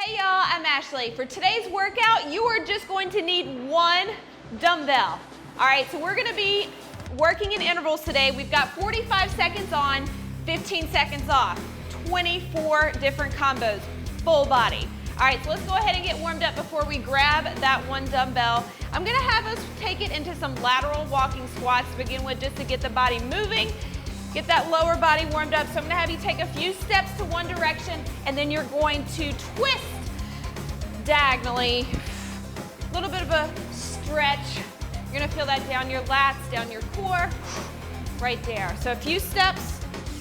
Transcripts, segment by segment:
Hey y'all, I'm Ashley. For today's workout, you are just going to need one dumbbell. All right, so we're gonna be working in intervals today. We've got 45 seconds on, 15 seconds off, 24 different combos, full body. All right, so let's go ahead and get warmed up before we grab that one dumbbell. I'm gonna have us take it into some lateral walking squats to begin with, just to get the body moving, get that lower body warmed up. So I'm gonna have you take a few steps to one direction, and then you're going to twist diagonally. A little bit of a stretch. You're gonna feel that down your lats, down your core, right there. So a few steps.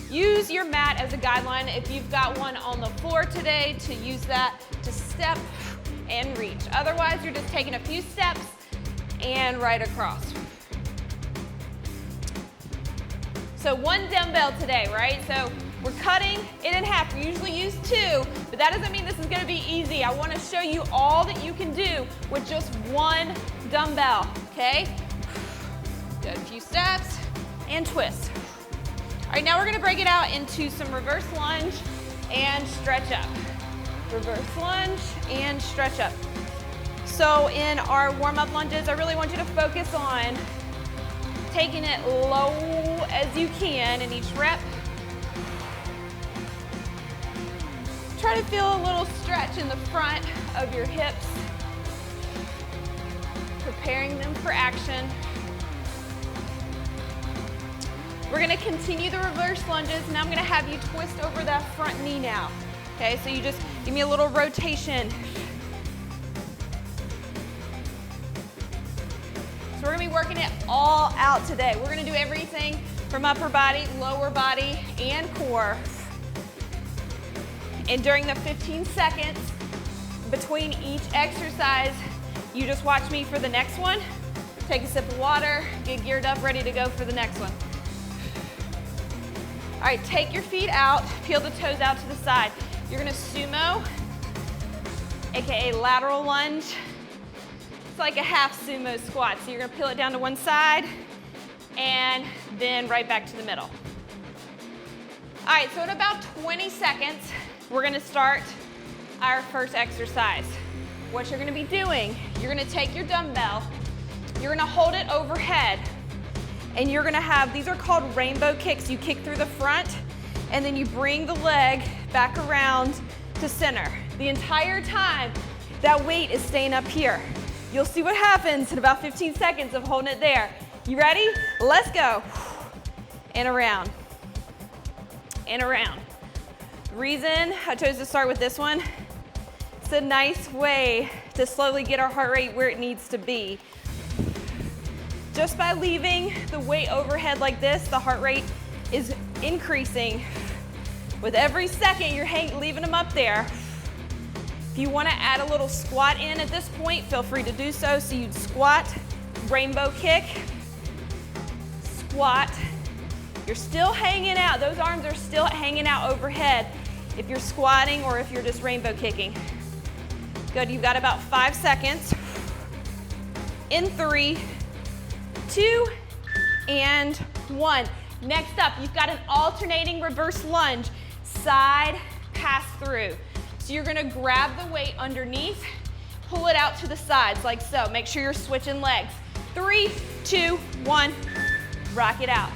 Use your mat as a guideline. If you've got one on the floor today, to use that to step and reach. Otherwise, you're just taking a few steps and right across. So one dumbbell today, right? So we're cutting it in half. We usually use two, but that doesn't mean this is gonna be easy. I wanna show you all that you can do with just one dumbbell, okay? Good, a few steps and twist. All right, now we're gonna break it out into some reverse lunge and stretch up. Reverse lunge and stretch up. So in our warm-up lunges, I really want you to focus on taking it low as you can in each rep. Try to feel a little stretch in the front of your hips, preparing them for action. We're gonna continue the reverse lunges. Now I'm gonna have you twist over that front knee now. Okay, so you just give me a little rotation. So we're gonna be working it all out today. We're gonna do everything from upper body, lower body, and core. And during the 15 seconds between each exercise, you just watch me for the next one. Take a sip of water, get geared up, ready to go for the next one. All right, take your feet out, peel the toes out to the side. You're gonna sumo, AKA lateral lunge. It's like a half sumo squat. So you're gonna peel it down to one side and then right back to the middle. All right, so in about 20 seconds, we're gonna start our first exercise. What you're gonna be doing, you're gonna take your dumbbell, you're gonna hold it overhead, and you're gonna have, these are called rainbow kicks. You kick through the front, and then you bring the leg back around to center. The entire time, that weight is staying up here. You'll see what happens in about 15 seconds of holding it there. You ready? Let's go. And around. And around. The reason I chose to start with this one, it's a nice way to slowly get our heart rate where it needs to be. Just by leaving the weight overhead like this, the heart rate is increasing. With every second you're leaving them up there. If you want to add a little squat in at this point, feel free to do so. So you'd squat, rainbow kick, squat. You're still hanging out. Those arms are still hanging out overhead if you're squatting or if you're just rainbow kicking. Good, you've got about 5 seconds. In 3, 2, and 1. Next up, you've got an alternating reverse lunge, side pass through. So you're gonna grab the weight underneath, pull it out to the sides like so. Make sure you're switching legs. 3, 2, 1, rock it out.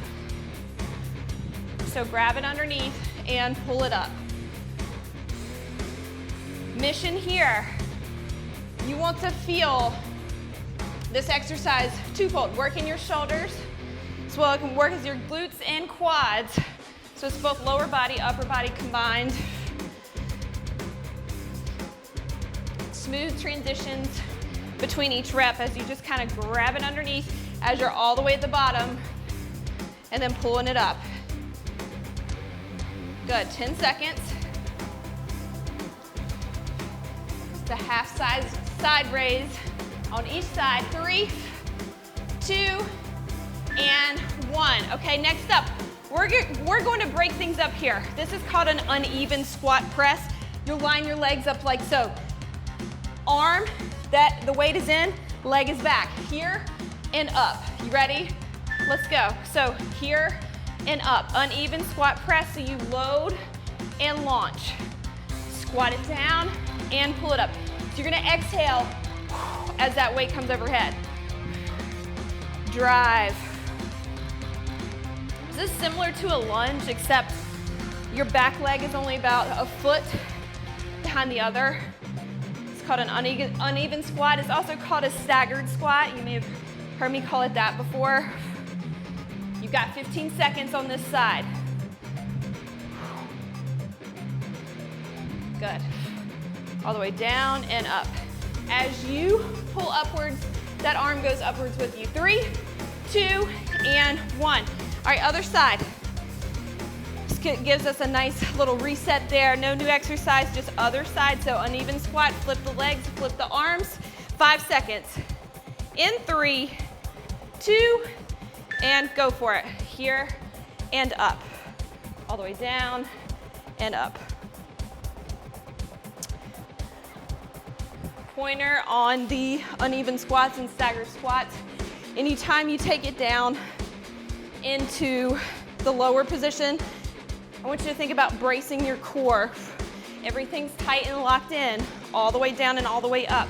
So grab it underneath and pull it up. Mission here, you want to feel this exercise twofold. Working your shoulders, as well it can work as your glutes and quads. So it's both lower body, upper body combined. Smooth transitions between each rep as you just kind of grab it underneath as you're all the way at the bottom and then pulling it up. Good, 10 seconds. It's a half side raise on each side. 3, 2, and 1. Okay, next up, we're going to break things up here. This is called an uneven squat press. You'll line your legs up like so. Arm that the weight is in, leg is back. Here and up. You ready? Let's go. So here and up. Uneven squat press, so you load and launch. Squat it down and pull it up. So you're gonna exhale as that weight comes overhead. Drive. This is similar to a lunge, except your back leg is only about a foot behind the other. It's called an uneven squat. It's also called a staggered squat. You may have heard me call it that before. You've got 15 seconds on this side. Good. All the way down and up. As you pull upwards, that arm goes upwards with you. 3, 2, and 1. All right, other side. This gives us a nice little reset there. No new exercise, just other side. So uneven squat, flip the legs, flip the arms. 5 seconds. In 3, 2, and go for it. Here and up. All the way down and up. Pointer on the uneven squats and staggered squats. Anytime you take it down into the lower position, I want you to think about bracing your core. Everything's tight and locked in, all the way down and all the way up.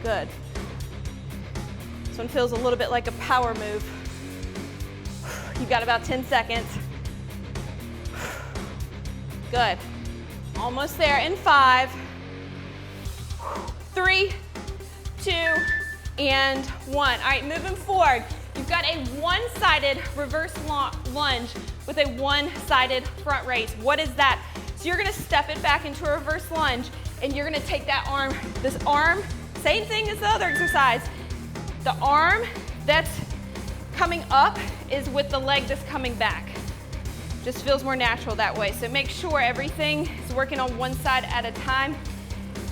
Good. This one feels a little bit like a power move. You've got about 10 seconds. Good. Almost there in 5, 3, 2, and 1. All right, moving forward. You've got a one-sided reverse lunge with a one-sided front raise. What is that? So you're gonna step it back into a reverse lunge, and you're gonna take that arm, this arm, same thing as the other exercise. The arm that's coming up is with the leg that's coming back. Just feels more natural that way. So make sure everything is working on one side at a time.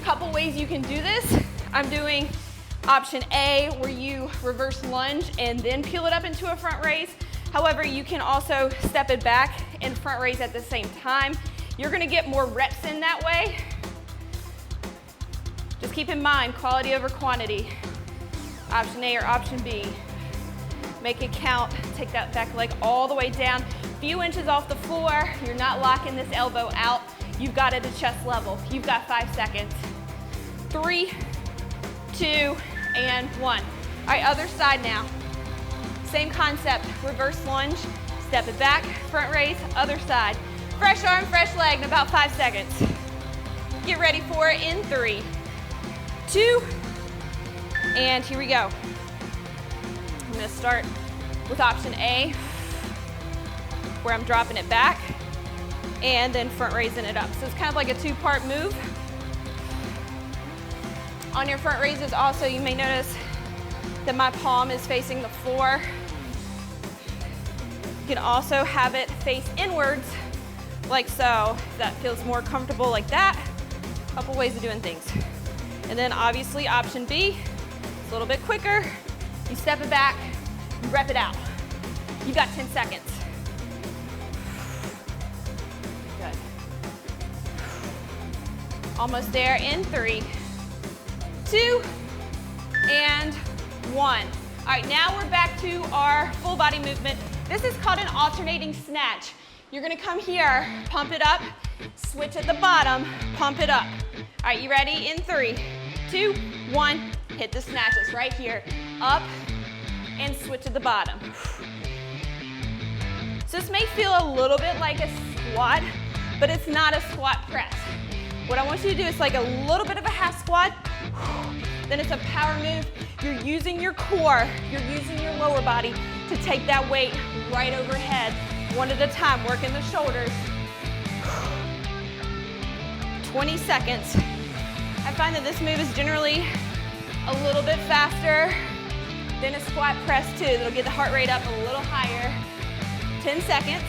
Couple ways you can do this. I'm doing option A, where you reverse lunge and then peel it up into a front raise. However, you can also step it back and front raise at the same time. You're gonna get more reps in that way. Just keep in mind, quality over quantity. Option A or option B. Make it count. Take that back leg all the way down. Few inches off the floor. You're not locking this elbow out. You've got it at chest level. You've got 5 seconds. 3, 2, and 1. All right, other side now. Same concept, reverse lunge, step it back, front raise, other side. Fresh arm, fresh leg in about 5 seconds. Get ready for it in 3, 2, and here we go. I'm gonna start with option A, where I'm dropping it back and then front raising it up. So it's kind of like a 2-part move. On your front raises also, you may notice that my palm is facing the floor. You can also have it face inwards, like so. If that feels more comfortable like that. A couple ways of doing things. And then obviously option B, it's a little bit quicker. You step it back, you rep it out. You've got 10 seconds. Good. Almost there in 3, 2, and 1. All right, now we're back to our full body movement. This is called an alternating snatch. You're gonna come here, pump it up, switch at the bottom, pump it up. All right, you ready? In 3, 2, 1, hit the snatches right here. Up and switch at the bottom. So this may feel a little bit like a squat, but it's not a squat press. What I want you to do is like a little bit of a half squat, then it's a power move. You're using your core, you're using your lower body to take that weight right overhead, one at a time, working the shoulders. 20 seconds. I find that this move is generally a little bit faster than a squat press too. It'll get the heart rate up a little higher. 10 seconds.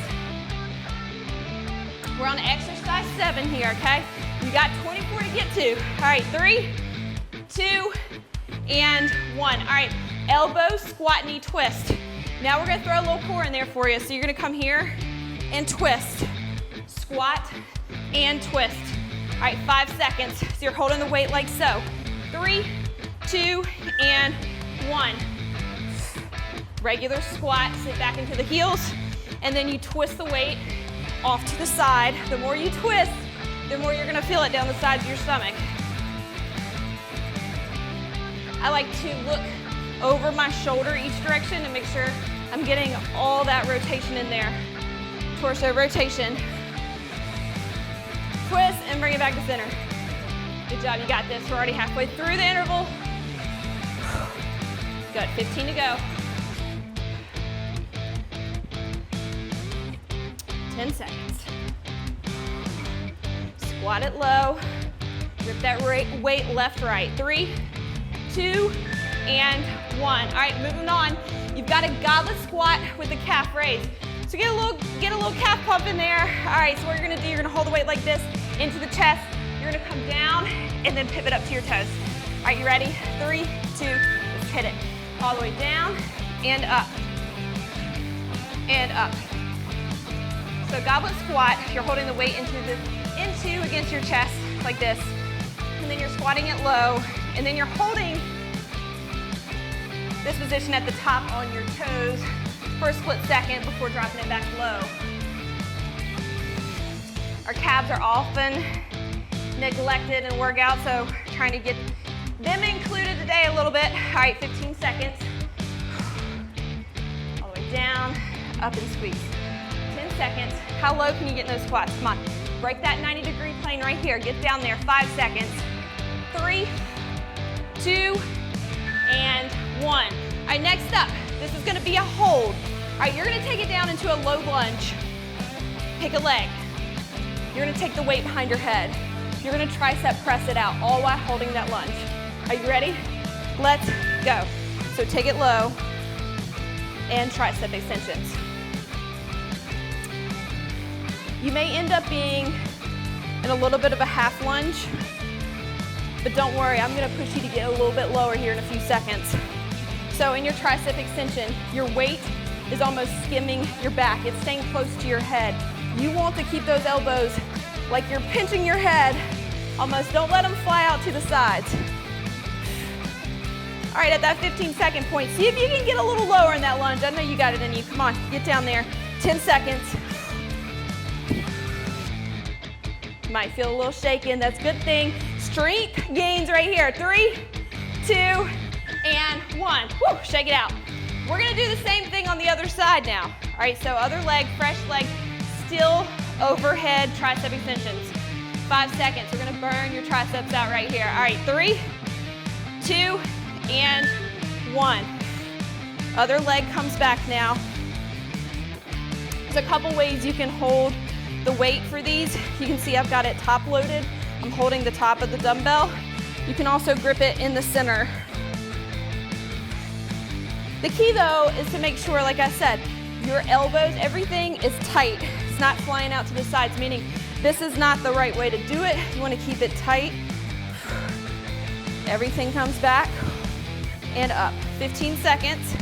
We're on exercise 7 here, okay? You got 24 to get to. All right, 3, 2, and 1. All right, elbow, squat, knee, twist. Now we're gonna throw a little core in there for you. So you're gonna come here and twist. Squat and twist. All right, 5 seconds. So you're holding the weight like so. 3, 2, and 1. Regular squat, sit back into the heels. and then you twist the weight off to the side. The more you twist, the more you're gonna feel it down the sides of your stomach. I like to look over my shoulder each direction to make sure I'm getting all that rotation in there. Torso rotation. Twist and bring it back to center. Good job, you got this. We're already halfway through the interval. Good, 15 to go. 10 seconds. Squat it low. Grip that weight left, right. 3, 2, and 1. All right, moving on. You've got a goblet squat with the calf raise. So get a little calf pump in there. All right, so what you're gonna do, you're gonna hold the weight like this into the chest. You're gonna come down and then pivot up to your toes. All right, you ready? 3, 2, let's hit it. All the way down and up. And up. So goblet squat, you're holding the weight into against your chest like this. And then you're squatting it low. And then you're holding this position at the top on your toes for a split second before dropping it back low. Our calves are often neglected in workouts, so trying to get them included today a little bit. All right, 15 seconds. All the way down, up and squeeze. 10 seconds. How low can you get in those squats? Come on. Break that 90-degree plane right here. Get down there. 5 seconds. 3, 2, and 1. All right, next up, this is gonna be a hold. All right, you're gonna take it down into a low lunge. Pick a leg. You're gonna take the weight behind your head. You're gonna tricep press it out, all while holding that lunge. Are you ready? Let's go. So take it low and tricep extensions. You may end up being in a little bit of a half lunge, but don't worry, I'm gonna push you to get a little bit lower here in a few seconds. So in your tricep extension, your weight is almost skimming your back. It's staying close to your head. You want to keep those elbows like you're pinching your head. Almost don't let them fly out to the sides. All right, at that 15-second point, see if you can get a little lower in that lunge. I know you got it in you. Come on, get down there. 10 seconds. Might feel a little shaken. That's a good thing. Strength gains right here. 3, 2, and 1. Woo, shake it out. We're gonna do the same thing on the other side now. All right, so other leg, fresh leg, still overhead tricep extensions. 5 seconds. We're gonna burn your triceps out right here. All right, 3, 2, and 1. Other leg comes back now. There's a couple ways you can hold the weight for these. You can see I've got it top loaded. I'm holding the top of the dumbbell. You can also grip it in the center. The key though is to make sure, like I said, your elbows, everything is tight. It's not flying out to the sides, meaning this is not the right way to do it. You want to keep it tight. Everything comes back and up. 15 seconds.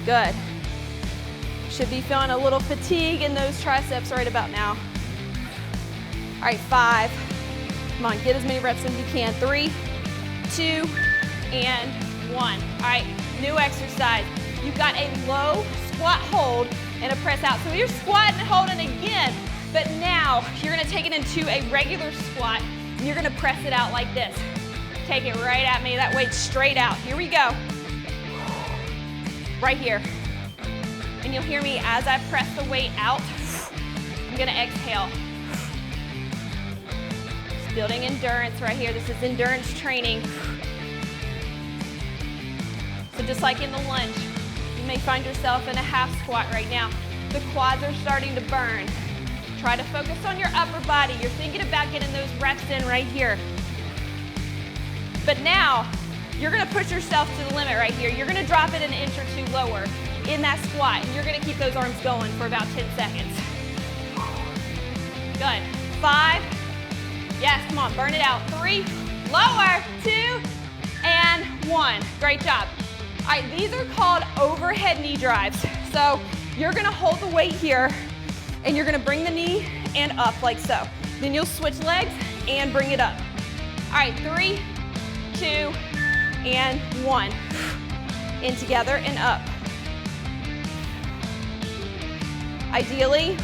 Good. Should be feeling a little fatigue in those triceps right about now. All right, 5. Come on, get as many reps as you can. 3, 2, and 1. All right, new exercise. You've got a low squat hold and a press out. So you're squatting and holding again, but now you're gonna take it into a regular squat and you're gonna press it out like this. Take it right at me, that weight straight out. Here we go. Right here. And you'll hear me as I press the weight out. I'm gonna exhale. Just building endurance right here. This is endurance training. So just like in the lunge, you may find yourself in a half squat right now. The quads are starting to burn. Try to focus on your upper body. You're thinking about getting those reps in right here. But now, you're gonna push yourself to the limit right here. You're gonna drop it an inch or two lower in that squat, and you're gonna keep those arms going for about 10 seconds. Good. 5. Yes, come on, burn it out. 3, lower, 2, and 1. Great job. All right, these are called overhead knee drives. So you're gonna hold the weight here, and you're gonna bring the knee and up like so. Then you'll switch legs and bring it up. All right, 3, 2, and 1. In together and up. Ideally,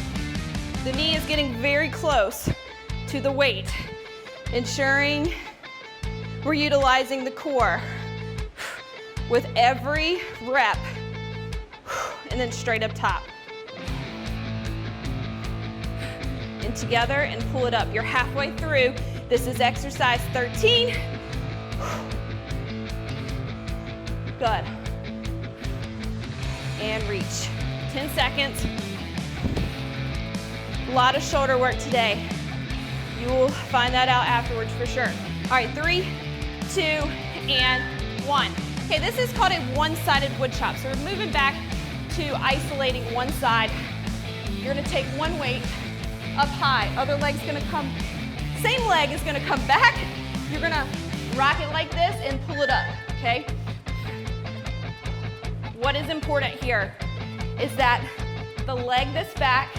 the knee is getting very close to the weight, ensuring we're utilizing the core with every rep, and then straight up top. And together and pull it up. You're halfway through. This is exercise 13. Good. And reach. 10 seconds. A lot of shoulder work today. You will find that out afterwards for sure. All right, 3, 2, and 1. Okay, this is called a one-sided wood chop. So we're moving back to isolating one side. You're gonna take one weight up high. Other leg's gonna come, same leg is gonna come back. You're gonna rock it like this and pull it up, okay? What is important here is that the leg that's back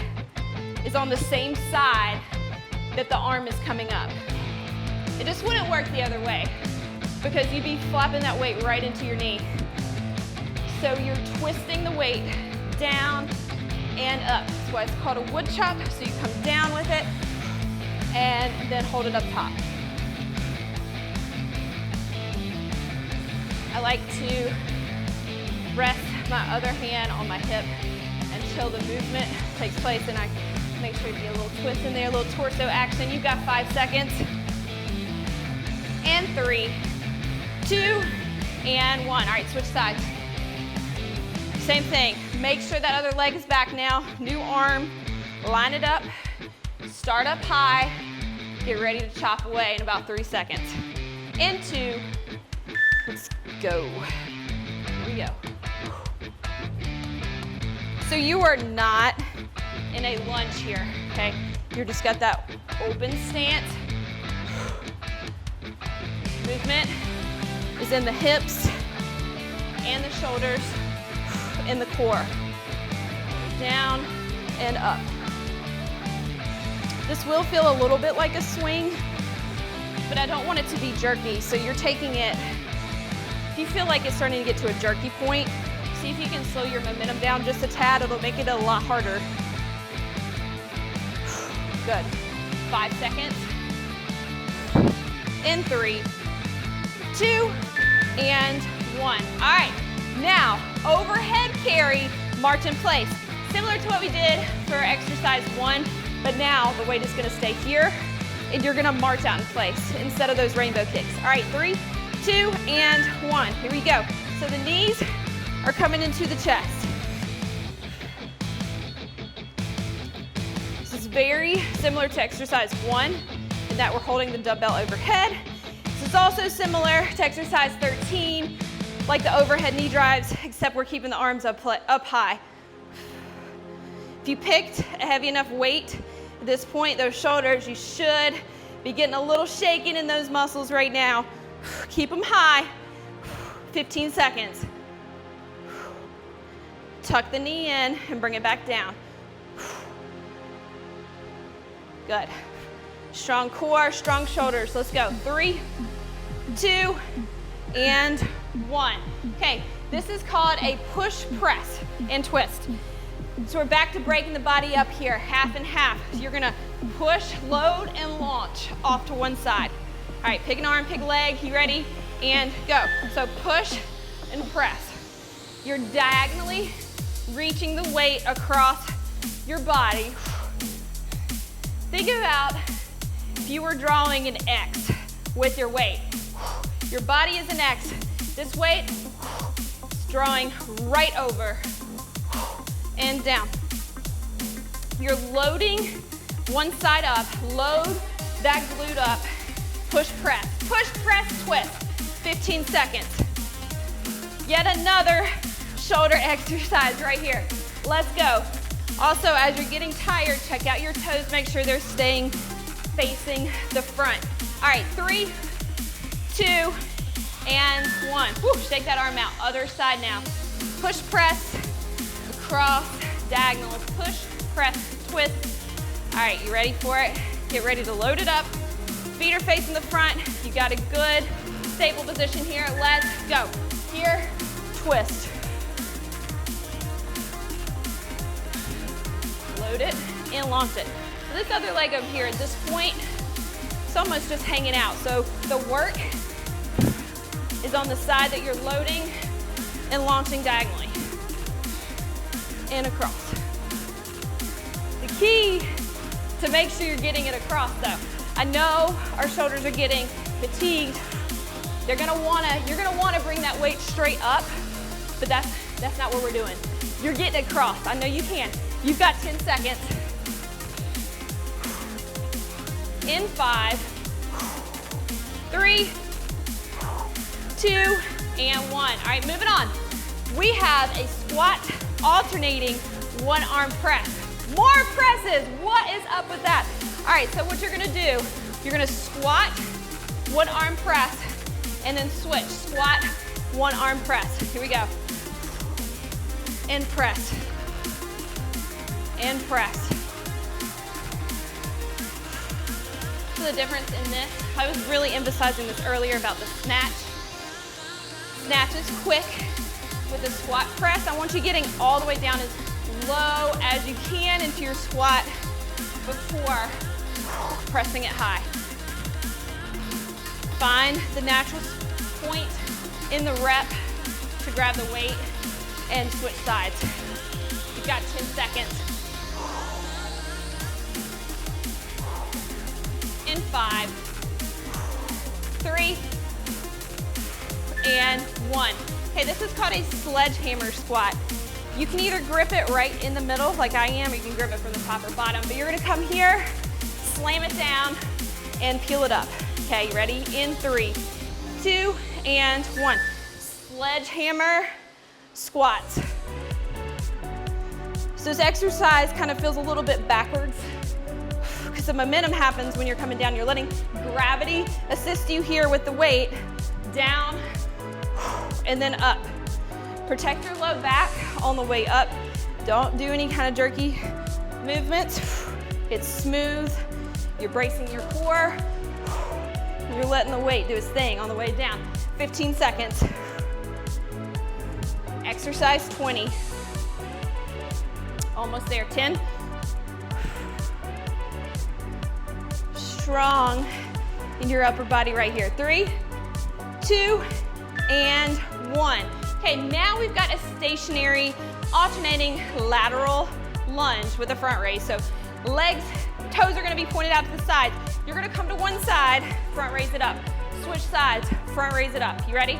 is on the same side that the arm is coming up. It just wouldn't work the other way because you'd be flopping that weight right into your knee. So you're twisting the weight down and up. That's why it's called a wood chop. So you come down with it and then hold it up top. I like to rest my other hand on my hip until the movement takes place, and I make sure you get a little twist in there, a little torso action. You've got 5 seconds. And 3, 2, and 1. All right, switch sides. Same thing. Make sure that other leg is back now. New arm, line it up, start up high, get ready to chop away in about 3 seconds. And 2, let's go. Here we go. So you are not in a lunge here, okay? You're just got that open stance. Movement is in the hips and the shoulders and the core. Down and up. This will feel a little bit like a swing, but I don't want it to be jerky, so you're taking it. If you feel like it's starting to get to a jerky point, see if you can slow your momentum down just a tad. It'll make it a lot harder. Good. 5 seconds. In 3, 2, and 1. All right, now overhead carry, march in place. Similar to what we did for exercise 1, but now the weight is gonna stay here and you're gonna march out in place instead of those rainbow kicks. All right, 3, 2, and 1. Here we go. So the knees are coming into the chest. This is very similar to exercise 1 in that we're holding the dumbbell overhead. This is also similar to exercise 13, like the overhead knee drives, except we're keeping the arms up high. If you picked a heavy enough weight at this point, those shoulders, you should be getting a little shaking in those muscles right now. Keep them high. 15 seconds. Tuck the knee in and bring it back down. Good. Strong core, strong shoulders. Let's go. 3, 2, and 1. Okay, this is called a push, press, and twist. So we're back to breaking the body up here, half and half. So you're gonna push, load, and launch off to one side. All right, pick an arm, pick a leg. You ready? And go. So push and press. You're diagonally reaching the weight across your body. Think about if you were drawing an X with your weight. Your body is an X. This weight is drawing right over and down. You're loading one side up. Load that glute up. Push, press. Push, press, twist. 15 seconds. Yet another shoulder exercise right here. Let's go. Also, as you're getting tired, check out your toes. Make sure they're staying facing the front. All right, 3, 2, and 1. Woo, shake that arm out. Other side now. Push, press, across, diagonal. Let's push, press, twist. All right, you ready for it? Get ready to load it up. Feet are facing the front. You got a good, stable position here. Let's go. Here, twist. float it and launch it. So this other leg over here at this point, it's almost just hanging out. So the work is on the side that you're loading and launching diagonally and across. The key to make sure you're getting it across though. I know our shoulders are getting fatigued. You're gonna wanna bring that weight straight up, but that's not what we're doing. You're getting it across. I know you can. You've got 10 seconds. In 5, 3, 2, and 1. All right, moving on. We have a squat alternating one arm press. More presses. What is up with that? All right, so what you're gonna do, you're gonna squat, one arm press, and then switch. Squat, one arm press. Here we go. And press. And press. So the difference in this, I was really emphasizing this earlier about the snatch. Snatch is quick with the squat press. I want you getting all the way down as low as you can into your squat before pressing it high. Find the natural point in the rep to grab the weight and switch sides. You've got 10 seconds. In 5, 3, and 1. Okay, this is called a sledgehammer squat. You can either grip it right in the middle like I am, or you can grip it from the top or bottom, but you're gonna come here, slam it down, and peel it up. Okay, you ready? In 3, 2, and 1. Sledgehammer squats. So this exercise kind of feels a little bit backwards because the momentum happens when you're coming down. You're letting gravity assist you here with the weight, down and then up. Protect your low back on the way up. Don't do any kind of jerky movements. It's smooth. You're bracing your core. You're letting the weight do its thing on the way down. 15 seconds. Exercise 20. Almost there. 10. Strong in your upper body right here. 3, 2, and 1. Okay, now we've got a stationary alternating lateral lunge with a front raise. So legs, toes are gonna be pointed out to the sides. You're gonna come to one side, front raise it up. Switch sides, front raise it up. You ready?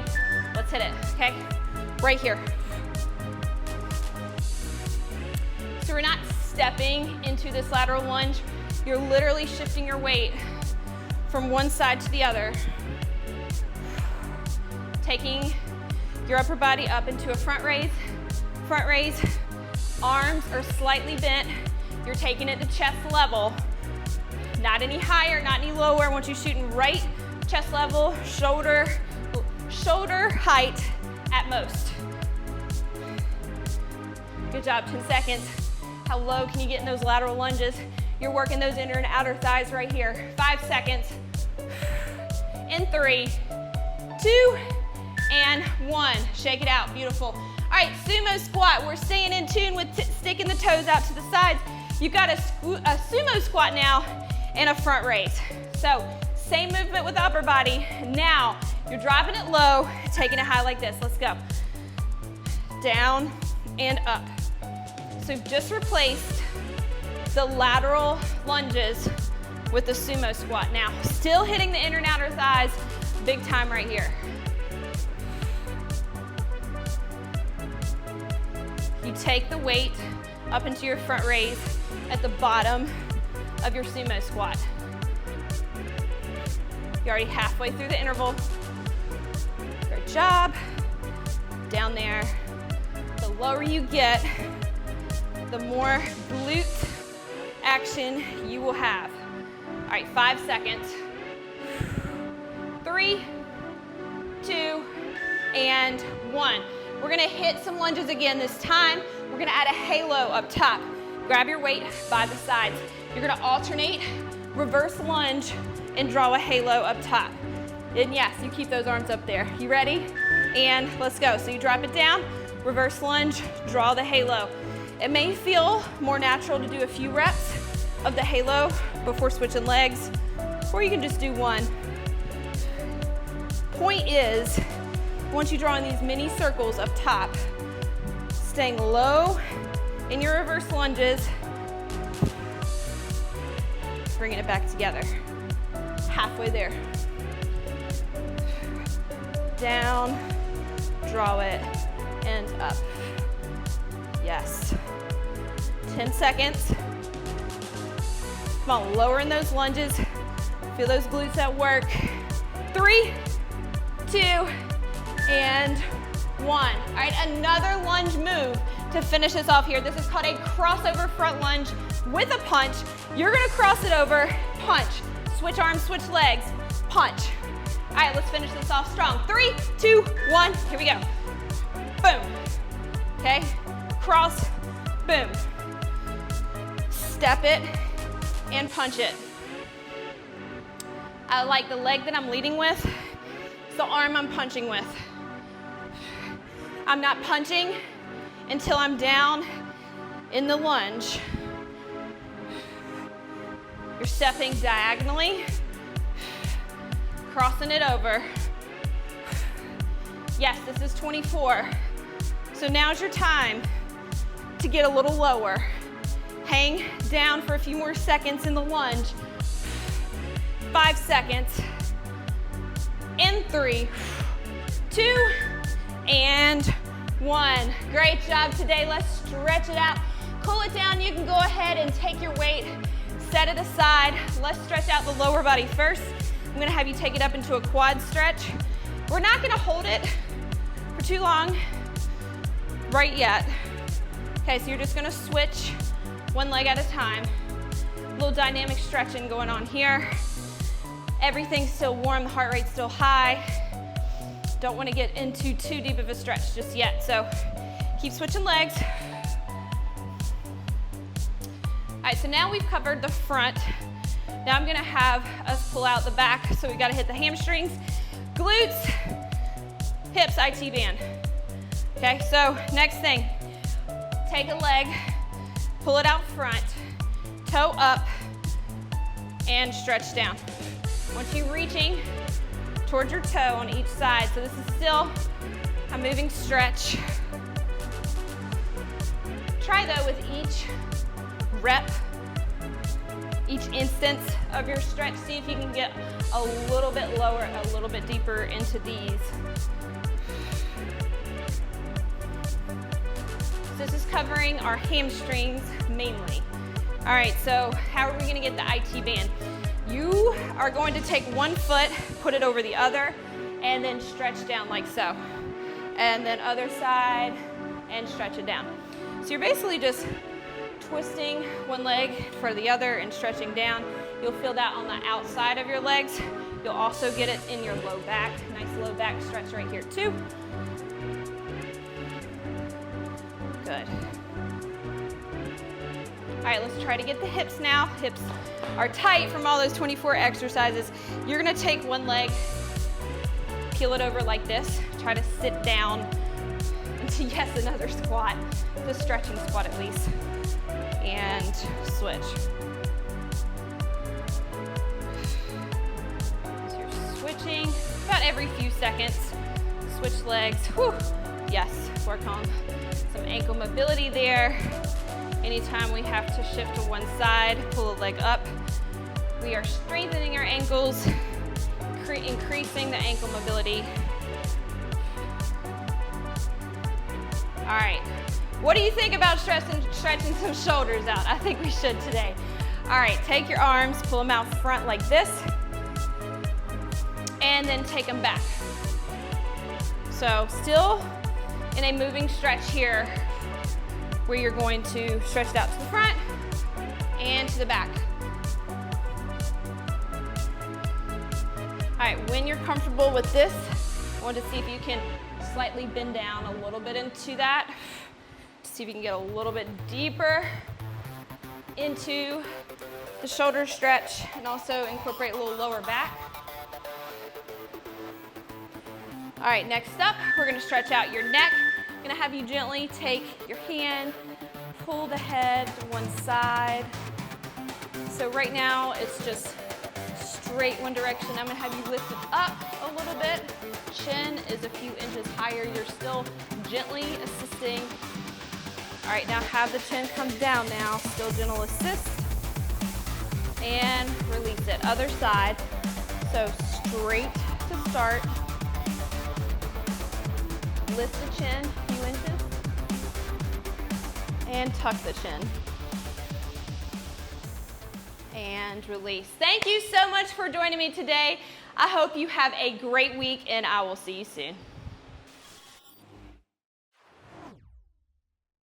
Let's hit it, okay? Right here. So we're not stepping into this lateral lunge. You're literally shifting your weight from one side to the other. Taking your upper body up into a front raise. Front raise, arms are slightly bent. You're taking it to chest level. Not any higher, not any lower. I want you shooting right chest level, shoulder height at most. Good job, 10 seconds. How low can you get in those lateral lunges? You're working those inner and outer thighs right here. 5 seconds. In 3, 2, and 1. Shake it out, beautiful. All right, sumo squat. We're staying in tune with sticking the toes out to the sides. You've got a sumo squat now and a front raise. So same movement with the upper body. Now you're dropping it low, taking it high like this. Let's go. Down and up. So we've just replaced the lateral lunges with the sumo squat. Now, still hitting the inner and outer thighs, big time right here. You take the weight up into your front raise at the bottom of your sumo squat. You're already halfway through the interval. Great job. Down there. The lower you get, the more glute action you will have. All right, 5 seconds. 3, 2, and 1. We're gonna hit some lunges again this time. We're gonna add a halo up top. Grab your weight by the sides. You're gonna alternate, reverse lunge, and draw a halo up top. And yes, you keep those arms up there. You ready? And let's go. So you drop it down, reverse lunge, draw the halo. It may feel more natural to do a few reps of the halo before switching legs, or you can just do one. Point is, once you draw in these mini circles up top, staying low in your reverse lunges, bringing it back together. Halfway there. Down, draw it, and up. Yes. 10 seconds. Come on, lower in those lunges. Feel those glutes at work. 3, 2, and 1. All right, another lunge move to finish this off here. This is called a crossover front lunge with a punch. You're gonna cross it over, punch. Switch arms, switch legs, punch. All right, let's finish this off strong. 3, 2, 1, here we go. Boom. Okay, cross, boom. Step it and punch it. I like the leg that I'm leading with. It's the arm I'm punching with. I'm not punching until I'm down in the lunge. You're stepping diagonally, crossing it over. Yes, this is 24. So now's your time to get a little lower. Hang down for a few more seconds in the lunge. 5 seconds. In 3, 2, and 1. Great job today. Let's stretch it out. Cool it down. You can go ahead and take your weight, set it aside. Let's stretch out the lower body first. I'm gonna have you take it up into a quad stretch. We're not gonna hold it for too long right yet. Okay, so you're just gonna switch one leg at a time. A little dynamic stretching going on here. Everything's still warm, the heart rate's still high. Don't wanna get into too deep of a stretch just yet, so keep switching legs. All right, so now we've covered the front. Now I'm gonna have us pull out the back, so we gotta hit the hamstrings, glutes, hips, IT band. Okay, so next thing, take a leg, pull it out front, toe up, and stretch down. Once you're reaching towards your toe on each side, so this is still a moving stretch. Try though with each rep, each instance of your stretch, see if you can get a little bit lower, a little bit deeper into these. This is covering our hamstrings mainly. All right, so how are we gonna get the IT band? You are going to take one foot, put it over the other, and then stretch down like so. And then other side, and stretch it down. So you're basically just twisting one leg for the other and stretching down. You'll feel that on the outside of your legs. You'll also get it in your low back. Nice low back stretch right here too. Good. All right, let's try to get the hips now. Hips are tight from all those 24 exercises. You're gonna take one leg, peel it over like this. Try to sit down into, yes, another squat. The stretching squat at least. And switch. So you're switching about every few seconds. Switch legs. Whew. Yes, work on some ankle mobility there. Anytime we have to shift to one side, pull a leg up. We are strengthening our ankles, increasing the ankle mobility. All right. What do you think about stretching some shoulders out? I think we should today. All right, take your arms, pull them out front like this, and then take them back. So still in a moving stretch here, where you're going to stretch it out to the front and to the back. All right, when you're comfortable with this, I want to see if you can slightly bend down a little bit into that. See if you can get a little bit deeper into the shoulder stretch and also incorporate a little lower back. All right, next up, we're gonna stretch out your neck. I'm gonna have you gently take your hand, pull the head to one side. So right now, it's just straight one direction. I'm gonna have you lift it up a little bit. Chin is a few inches higher. You're still gently assisting. All right, now have the chin come down now. Still gentle assist. And release it. Other side. So straight to start. Lift the chin a few inches. And tuck the chin. And release. Thank you so much for joining me today. I hope you have a great week, and I will see you soon.